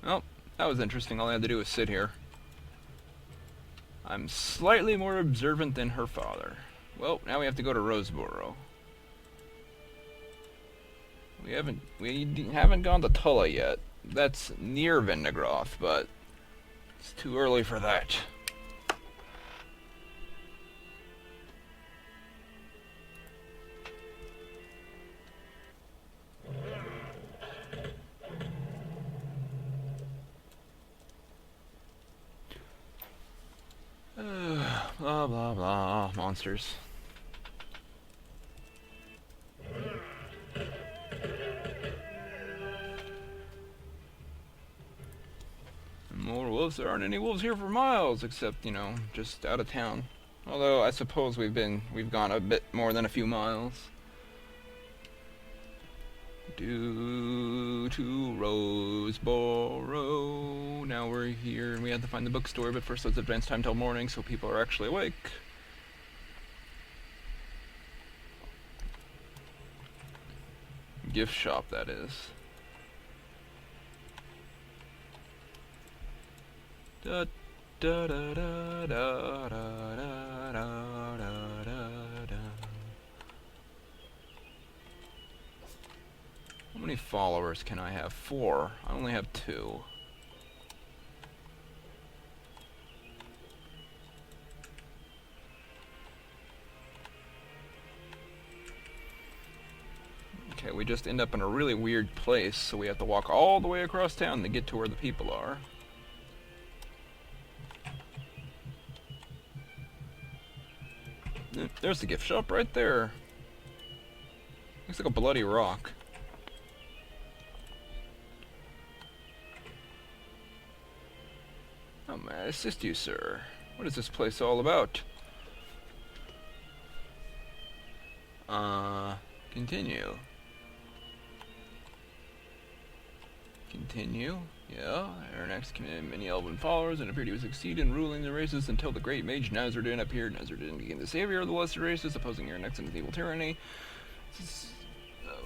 Oh, that was interesting. All I had to do was sit here. I'm slightly more observant than her father. Well, now we have to go to Roseborough. We haven't gone to Tulla yet. That's near Vendigroth, but it's too early for that. Blah blah blah. Monsters. More wolves? There aren't any wolves here for miles, except, just out of town. Although I suppose we've gone a bit more than a few miles. Due to Roseborough. Now we're here and we have to find the bookstore, but first let's advance time till morning so people are actually awake. Gift shop, that is. Da da da da da da da da da. How many followers can I have? 4. I only have 2. Okay, we just end up in a really weird place, so we have to walk all the way across town to get to where the people are. There's the gift shop right there. Looks like a bloody rock. How may I assist you, sir? What is this place all about? Continue. Continue. Yeah, Aranax committed many elven followers and appeared he would succeed in ruling the races until the great mage Nazardin appeared. Nazardin became the savior of the lesser races, opposing Aranax and his evil tyranny.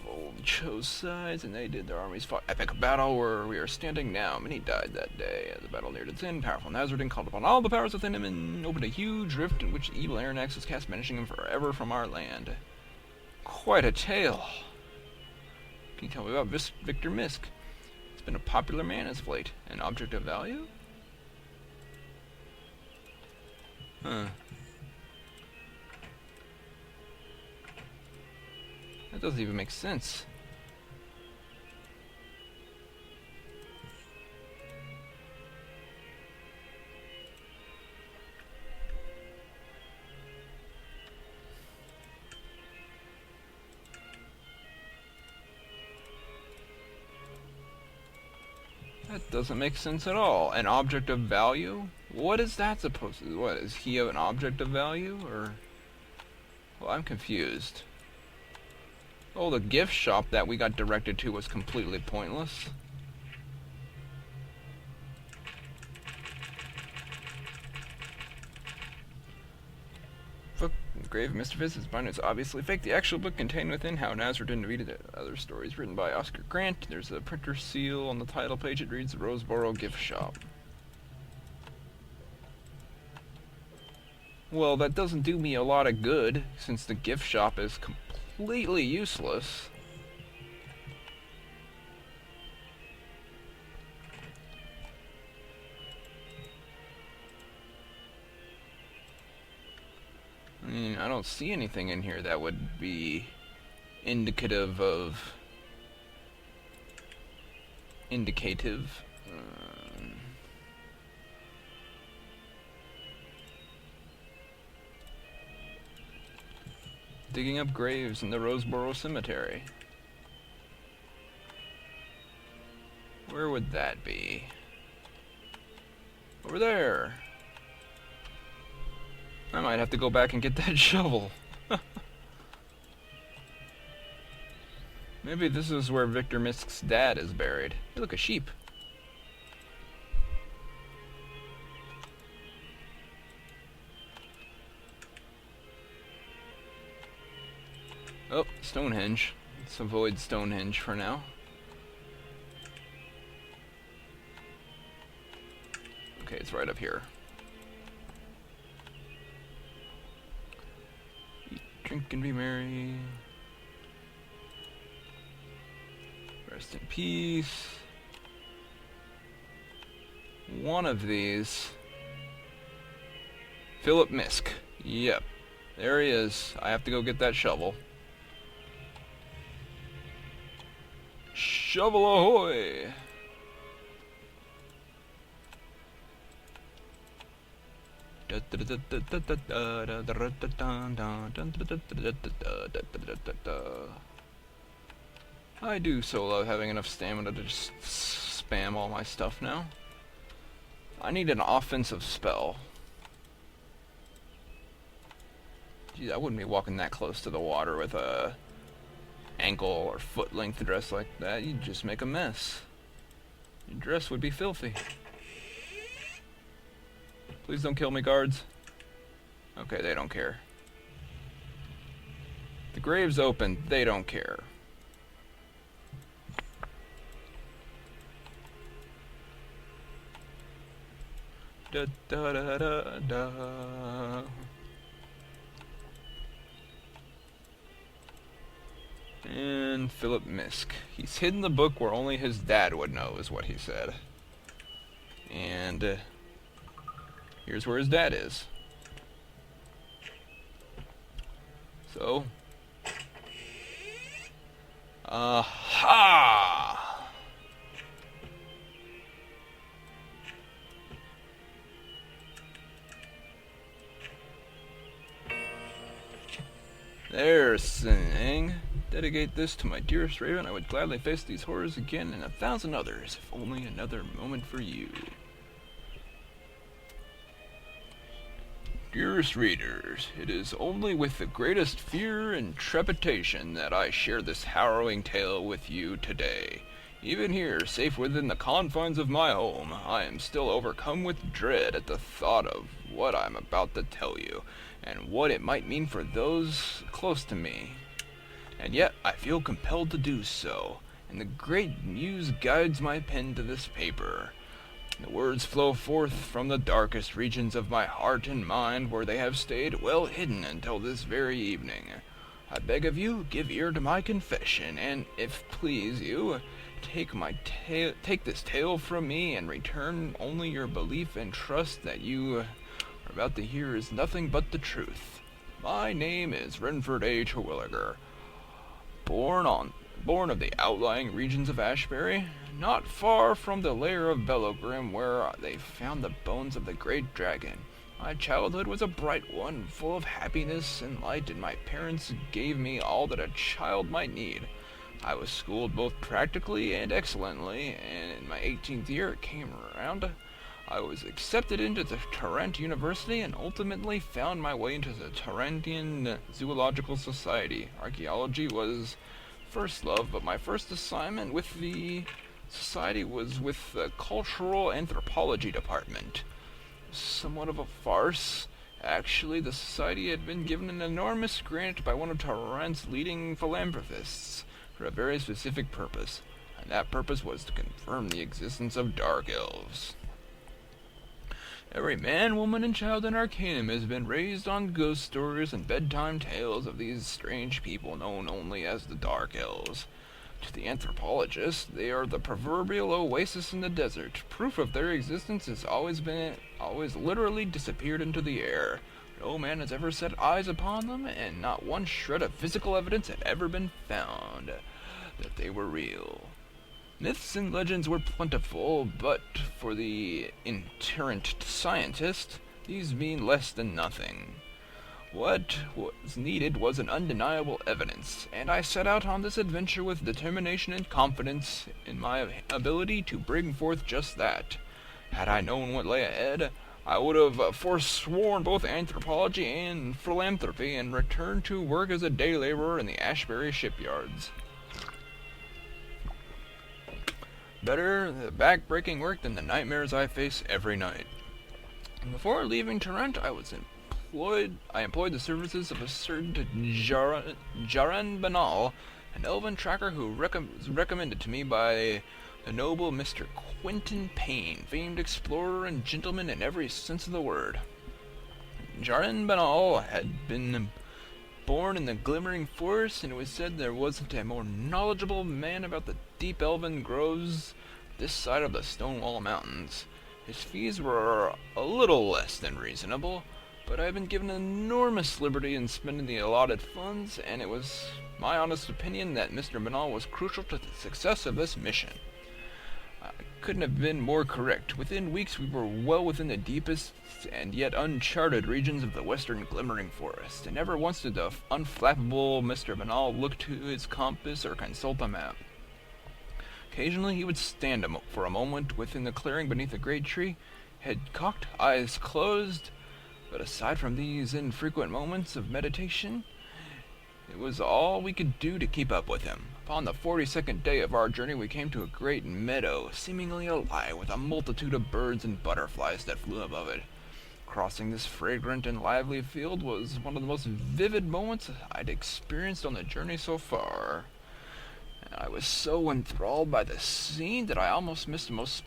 Old chose sides, and they did. Their armies fought epic battle where we are standing now. Many died that day. As the battle neared its end, powerful Nazardin called upon all the powers within him and opened a huge rift in which the evil Aranax was cast, banishing him forever from our land. Quite a tale. Can you tell me about Victor Misk? He's been a popular man as of late. An object of value? Huh. That doesn't even make sense. That doesn't make sense at all. An object of value? What is that supposed to be? What, is he an object of value? Or... Well, I'm confused. Oh, the gift shop that we got directed to was completely pointless. Book Grave Mischievous is mine. It's obviously fake. The actual book contained within How Nazardin defeated other stories written by Oscar Grant. There's a printer seal on the title page. It reads the Roseborough Gift Shop. Well, that doesn't do me a lot of good, since the gift shop is completely useless. I mean, I don't see anything in here that would be indicative of... indicative. Digging up graves in the Roseborough Cemetery. Where would that be? Over there. I might have to go back and get that shovel. Maybe this is where Victor Misk's dad is buried. Hey, look, a sheep. Oh, Stonehenge. Let's avoid Stonehenge for now. Okay, it's right up here. Eat, drink, and be merry. Rest in peace. One of these. Philip Misk. Yep. There he is. I have to go get that shovel. Shovel ahoy! I do so love having enough stamina to just spam all my stuff now. I need an offensive spell. Geez, I wouldn't be walking that close to the water with a ankle or foot length dress like that. You'd just make a mess. Your dress would be filthy. Please don't kill me, guards. Okay, they don't care. The grave's open, they don't care. Da da da da da. And Philip Misk. He's hidden the book where only his dad would know, is what he said. And here's where his dad is. So, aha! There's singing. Dedicate this to my dearest Raven. I would gladly face these horrors again and 1,000 others, if only another moment for you. Dearest readers, it is only with the greatest fear and trepidation that I share this harrowing tale with you today. Even here, safe within the confines of my home, I am still overcome with dread at the thought of what I'm about to tell you, and what it might mean for those close to me. And yet, I feel compelled to do so, and the great muse guides my pen to this paper. The words flow forth from the darkest regions of my heart and mind, where they have stayed well hidden until this very evening. I beg of you, give ear to my confession, and if please you, take this tale from me, and return only your belief and trust that you are about to hear is nothing but the truth. My name is Renford A. Terwilliger, born of the outlying regions of Ashbury, not far from the lair of Bellogrim, where they found the bones of the great dragon. My childhood was a bright one, full of happiness and light, and my parents gave me all that a child might need. I was schooled both practically and excellently, and in my 18th year it came around. I was accepted into the Tarrant University and ultimately found my way into the Tarrantian Zoological Society. Archaeology was first love, but my first assignment with the society was with the Cultural Anthropology Department. Somewhat of a farce. Actually, the society had been given an enormous grant by one of Tarrant's leading philanthropists for a very specific purpose, and that purpose was to confirm the existence of dark elves. Every man, woman, and child in Arcanum has been raised on ghost stories and bedtime tales of these strange people known only as the Dark Elves. To the anthropologist, they are the proverbial oasis in the desert. Proof of their existence has always literally disappeared into the air. No man has ever set eyes upon them, and not one shred of physical evidence had ever been found that they were real. Myths and legends were plentiful, but for the itinerant scientist, these mean less than nothing. What was needed was an undeniable evidence, and I set out on this adventure with determination and confidence in my ability to bring forth just that. Had I known what lay ahead, I would have forsworn both anthropology and philanthropy and returned to work as a day laborer in the Ashbury shipyards. Better the back-breaking work than the nightmares I face every night. Before leaving Tarrant, I employed the services of a certain Jaran Banal, an elven tracker who was recommended to me by the noble Mr. Quentin Payne, famed explorer and gentleman in every sense of the word. Jardin Banal had been born in the glimmering forest, and it was said there wasn't a more knowledgeable man about the deep elven groves this side of the Stonewall Mountains. His fees were a little less than reasonable, but I had been given enormous liberty in spending the allotted funds, and it was my honest opinion that Mr. Banal was crucial to the success of this mission. I couldn't have been more correct. Within weeks we were well within the deepest and yet uncharted regions of the western glimmering forest, and never once did the unflappable Mr. Banal look to his compass or consult a map. Occasionally he would stand for a moment within the clearing beneath a great tree, head cocked, eyes closed, but aside from these infrequent moments of meditation, it was all we could do to keep up with him. Upon the 42nd day of our journey we came to a great meadow, seemingly alive with a multitude of birds and butterflies that flew above it. Crossing this fragrant and lively field was one of the most vivid moments I'd experienced on the journey so far. I was so enthralled by the scene that I almost missed the most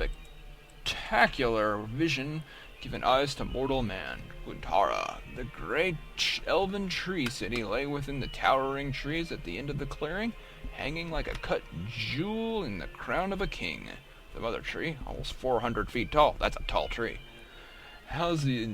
spectacular vision given eyes to mortal man. Guntara, the great elven tree city, lay within the towering trees at the end of the clearing, hanging like a cut jewel in the crown of a king. The mother tree, almost 400 feet tall, that's a tall tree, housed the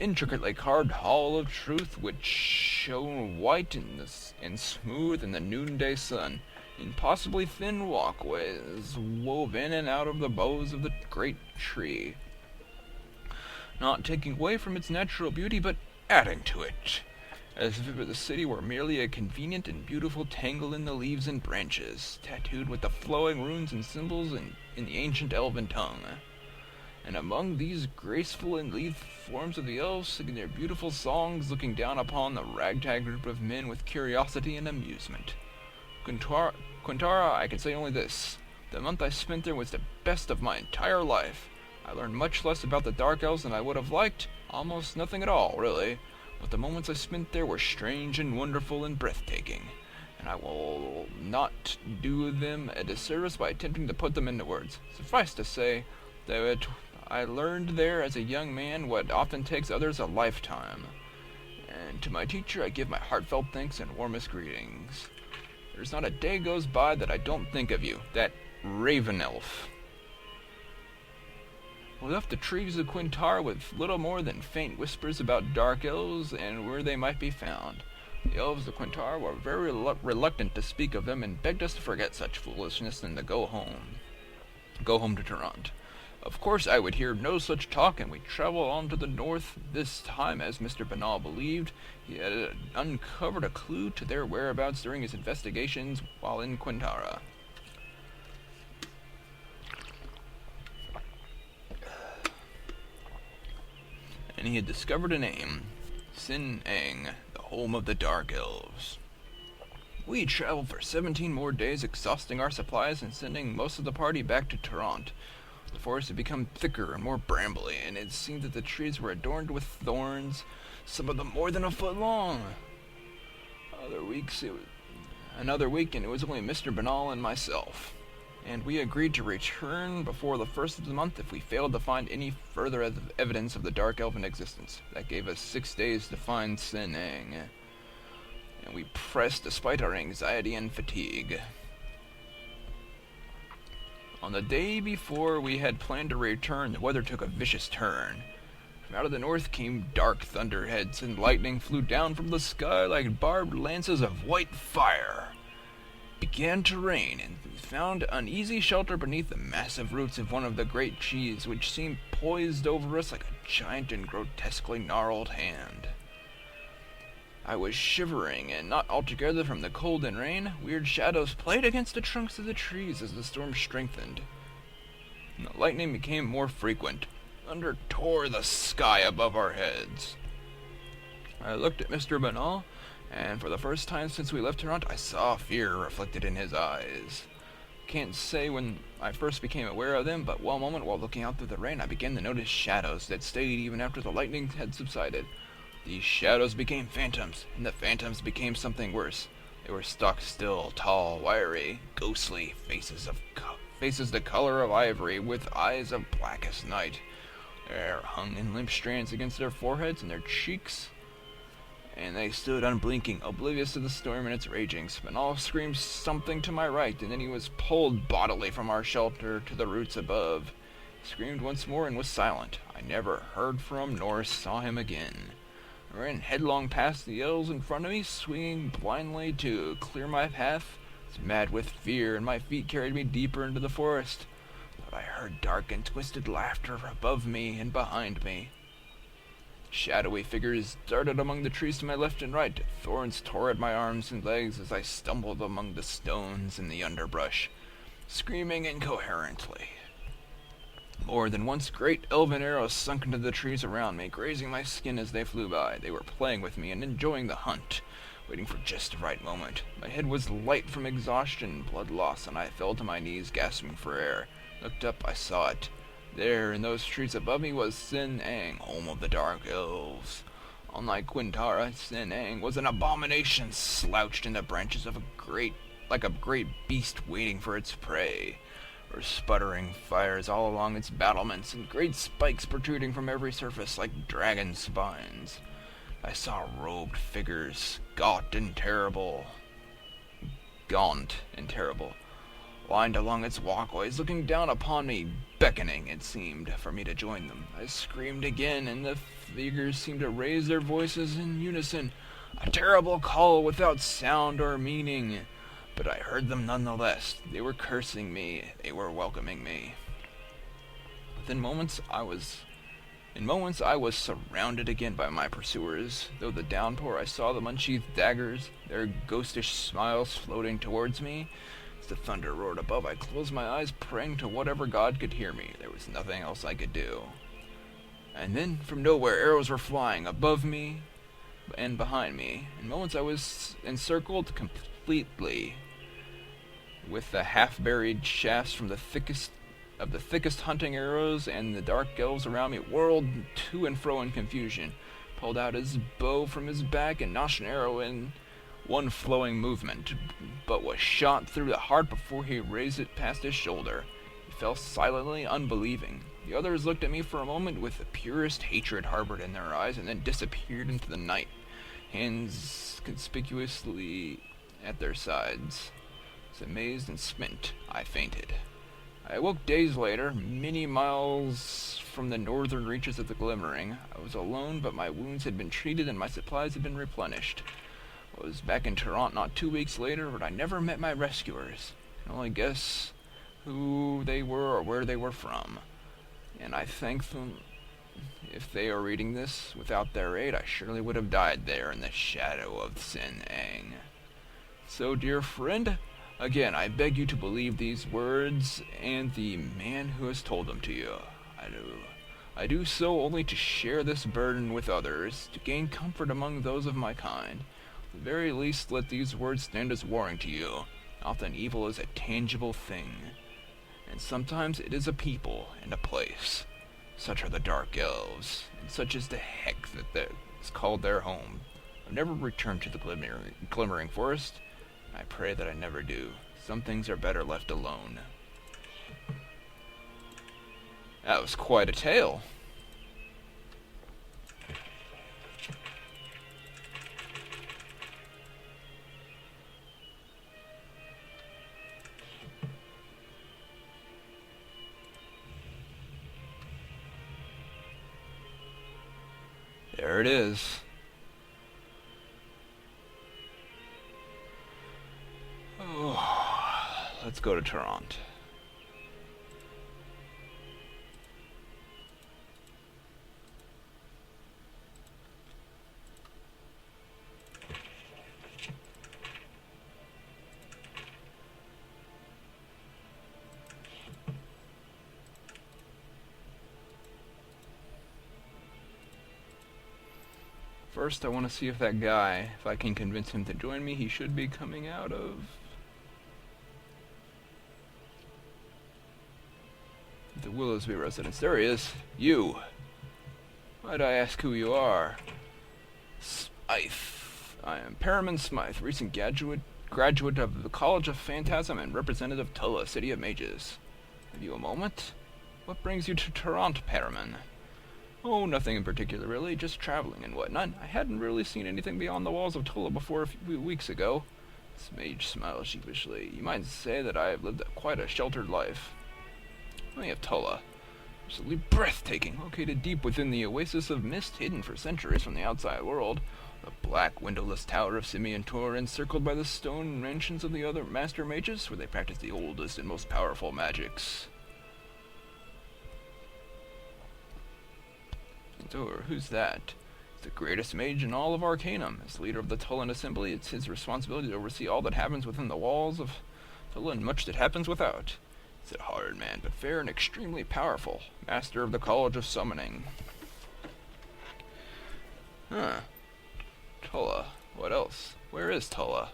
intricately carved Hall of Truth, which shone white and smooth in the noonday sun. Impossibly thin walkways wove in and out of the boughs of the great tree, not taking away from its natural beauty, but adding to it, as if the city were merely a convenient and beautiful tangle in the leaves and branches, tattooed with the flowing runes and symbols in the ancient elven tongue. And among these graceful and lithe forms of the elves, singing their beautiful songs, looking down upon the ragtag group of men with curiosity and amusement. Quintara, I can say only this. The month I spent there was the best of my entire life. I learned much less about the Dark Elves than I would have liked, almost nothing at all, really, but the moments I spent there were strange and wonderful and breathtaking, and I will not do them a disservice by attempting to put them into words. Suffice to say that I learned there as a young man what often takes others a lifetime, and to my teacher I give my heartfelt thanks and warmest greetings. There's not a day goes by that I don't think of you, that Raven Elf. We left the trees of Quintar with little more than faint whispers about dark elves and where they might be found. The elves of Quintar were very reluctant to speak of them and begged us to forget such foolishness and to go home to Toronto. Of course I would hear no such talk, and we traveled on to the north. This time, as Mr. Banal believed, he had uncovered a clue to their whereabouts during his investigations while in Quintara. And he had discovered a name, Sin Ang, the home of the Dark Elves. We traveled for 17 more days, exhausting our supplies and sending most of the party back to Toronto. The forest had become thicker and more brambly, and it seemed that the trees were adorned with thorns, some of them more than a foot long. Another week, and it was only Mr. Banal and myself, and we agreed to return before the first of the month if we failed to find any further evidence of the Dark Elven existence. That gave us 6 days to find Sin Ang, and we pressed despite our anxiety and fatigue. On the day before we had planned to return, the weather took a vicious turn. From out of the north came dark thunderheads, and lightning flew down from the sky like barbed lances of white fire. It began to rain, and we found uneasy shelter beneath the massive roots of one of the great trees, which seemed poised over us like a giant and grotesquely gnarled hand. I was shivering, and not altogether from the cold and rain. Weird shadows played against the trunks of the trees as the storm strengthened, and the lightning became more frequent. Thunder tore the sky above our heads. I looked at Mr. Banal, and for the first time since we left Toronto, I saw fear reflected in his eyes. Can't say when I first became aware of them, but one moment while looking out through the rain, I began to notice shadows that stayed even after the lightning had subsided. These shadows became phantoms, and the phantoms became something worse. They were stock still, tall, wiry, ghostly faces of faces the color of ivory, with eyes of blackest night. Their hair hung in limp strands against their foreheads and their cheeks, and they stood unblinking, oblivious to the storm and its ragings. Manal screamed something to my right, and then he was pulled bodily from our shelter to the roots above. He screamed once more and was silent. I never heard from nor saw him again. I ran headlong past the yells in front of me, swinging blindly to clear my path. I was mad with fear, and my feet carried me deeper into the forest. But I heard dark and twisted laughter above me and behind me. Shadowy figures darted among the trees to my left and right. Thorns tore at my arms and legs as I stumbled among the stones and the underbrush, screaming incoherently. More than once, great elven arrows sunk into the trees around me, grazing my skin as they flew by. They were playing with me and enjoying the hunt, waiting for just the right moment. My head was light from exhaustion and blood loss, and I fell to my knees, gasping for air. Looked up, I saw it. There, in those trees above me, was Sin Ang, home of the Dark Elves. Unlike Quintara, Sin Ang was an abomination slouched in the branches of like a great beast waiting for its prey. There were sputtering fires all along its battlements, and great spikes protruding from every surface like dragon spines. I saw robed figures, gaunt and terrible, lined along its walkways, looking down upon me, beckoning, it seemed, for me to join them. I screamed again, and the figures seemed to raise their voices in unison, a terrible call without sound or meaning. But I heard them nonetheless. They were cursing me. They were welcoming me. In moments I was surrounded again by my pursuers. Through the downpour I saw them unsheathe daggers, their ghostish smiles floating towards me. As the thunder roared above, I closed my eyes, praying to whatever god could hear me. There was nothing else I could do. And then, from nowhere, arrows were flying above me and behind me. In moments I was encircled completely with the half-buried shafts from the thickest hunting arrows, and the dark elves around me whirled to and fro in confusion, pulled out his bow from his back and notched an arrow in one flowing movement, but was shot through the heart before he raised it past his shoulder. He fell silently, unbelieving. The others looked at me for a moment with the purest hatred harbored in their eyes, and then disappeared into the night, hands conspicuously at their sides. Amazed and spent, I fainted. I awoke days later, many miles from the northern reaches of the Glimmering. I was alone, but my wounds had been treated and my supplies had been replenished. I was back in Toronto not 2 weeks later, but I never met my rescuers. I can only guess who they were or where they were from. And I thank them. If they are reading this, without their aid, I surely would have died there in the shadow of Sin Ang. So, dear friend, again, I beg you to believe these words and the man who has told them to you. I do so only to share this burden with others, to gain comfort among those of my kind. At the very least, let these words stand as warning to you. Often evil is a tangible thing, and sometimes it is a people and a place. Such are the Dark Elves, and such is the heck that is called their home. I've never returned to the Glimmering Forest. I pray that I never do. Some things are better left alone. That was quite a tale. There it is. Let's go to Toronto. First, I want to see if that guy, if I can convince him to join me. He should be coming out of the Willowsby residence. There he is. You. Might I ask who you are? Smythe. I am Perriman Smythe, recent graduate of the College of Phantasm and representative of Tulla, City of Mages. Have you a moment? What brings you to Toronto, Perriman? Oh, nothing in particular, really. Just traveling and whatnot. I hadn't really seen anything beyond the walls of Tola before a few weeks ago. This mage smiled sheepishly. You might say that I have lived quite a sheltered life. We have Tola. Absolutely breathtaking, located deep within the oasis of mist, hidden for centuries from the outside world. The black, windowless tower of Simeon Tor, encircled by the stone mansions of the other master mages, where they practice the oldest and most powerful magics. So, who's that? He's the greatest mage in all of Arcanum. As leader of the Tullan Assembly, it's his responsibility to oversee all that happens within the walls of Tullan and much that happens without. He's a hard man, but fair and extremely powerful. Master of the College of Summoning. Huh. Tulla. What else? Where is Tulla?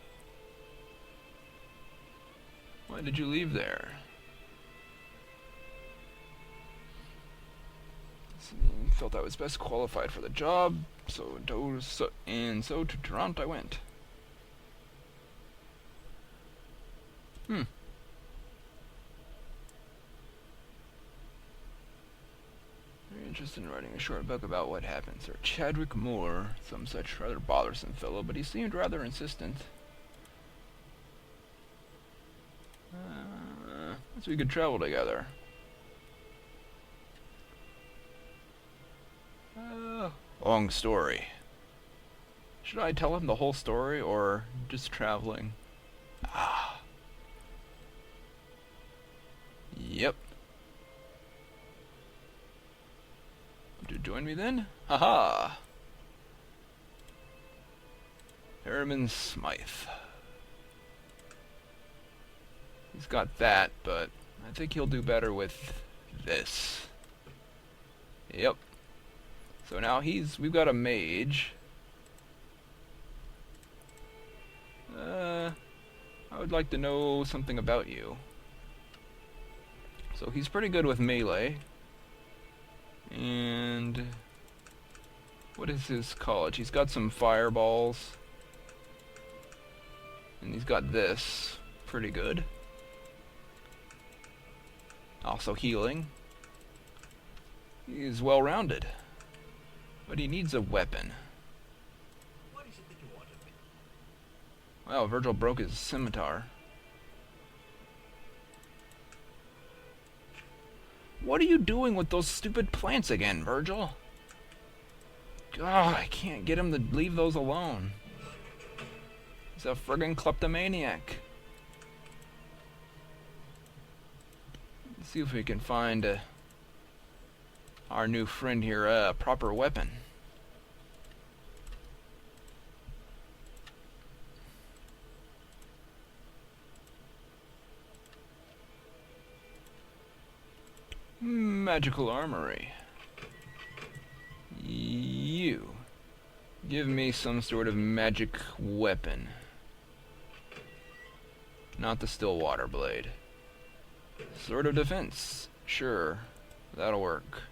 Why did you leave there? Felt I was best qualified for the job, so to Toronto I went. Very interested in writing a short book about what happened. Sir Chadwick Moore, some such rather bothersome fellow, but he seemed rather insistent. So we could travel together. Long story. Should I tell him the whole story, or just traveling? Yep. Want to join me then? Haha! Perriman Smythe. He's got that, but I think he'll do better with this. Yep. So now we've got a mage. I would like to know something about you. So he's pretty good with melee. And what is his college? He's got some fireballs. And he's got this. Pretty good. Also healing. He's well-rounded. But he needs a weapon. What is it that you want of me? Well, Virgil broke his scimitar. What are you doing with those stupid plants again, Virgil? God, I can't get him to leave those alone. He's a friggin' kleptomaniac. Let's see if we can find our new friend here a proper weapon. Magical armory. You. Give me some sort of magic weapon. Not the still water blade. Sword of defense. Sure. That'll work.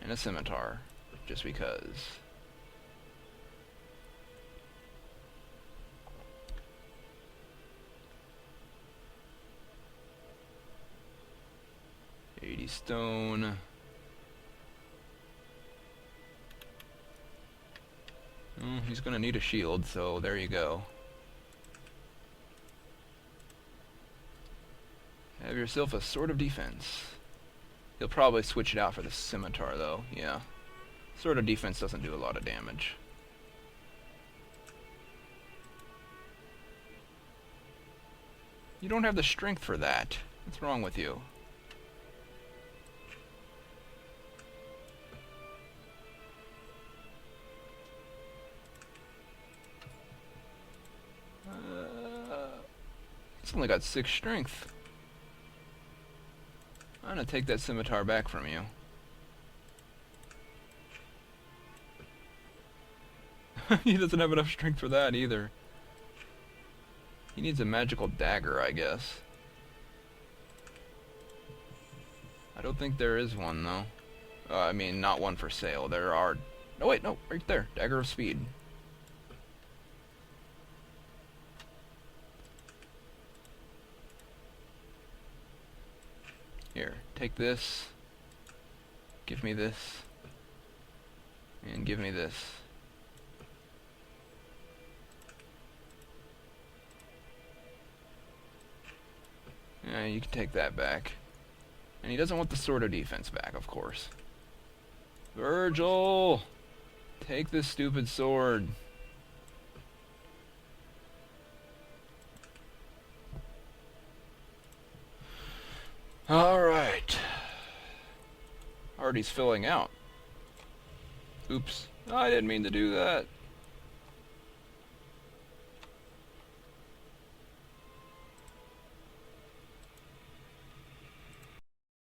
And a scimitar. Just because. Stone. Oh, he's gonna need a shield, so there you go. Have yourself a sword of defense. He'll probably switch it out for the scimitar, though. Yeah. Sword of defense doesn't do a lot of damage. You don't have the strength for that. What's wrong with you? It's only got 6 strength. I'm gonna take that scimitar back from you. He doesn't have enough strength for that either. He needs a magical dagger, I guess. I don't think there is one, though. I mean, not one for sale. There are... Oh, wait, no, right there. Dagger of Speed. Here, take this. Give me this. And give me this. Yeah, you can take that back. And he doesn't want the sword of defense back, of course. Virgil! Take this stupid sword. Alright. Artie's filling out. Oops. I didn't mean to do that.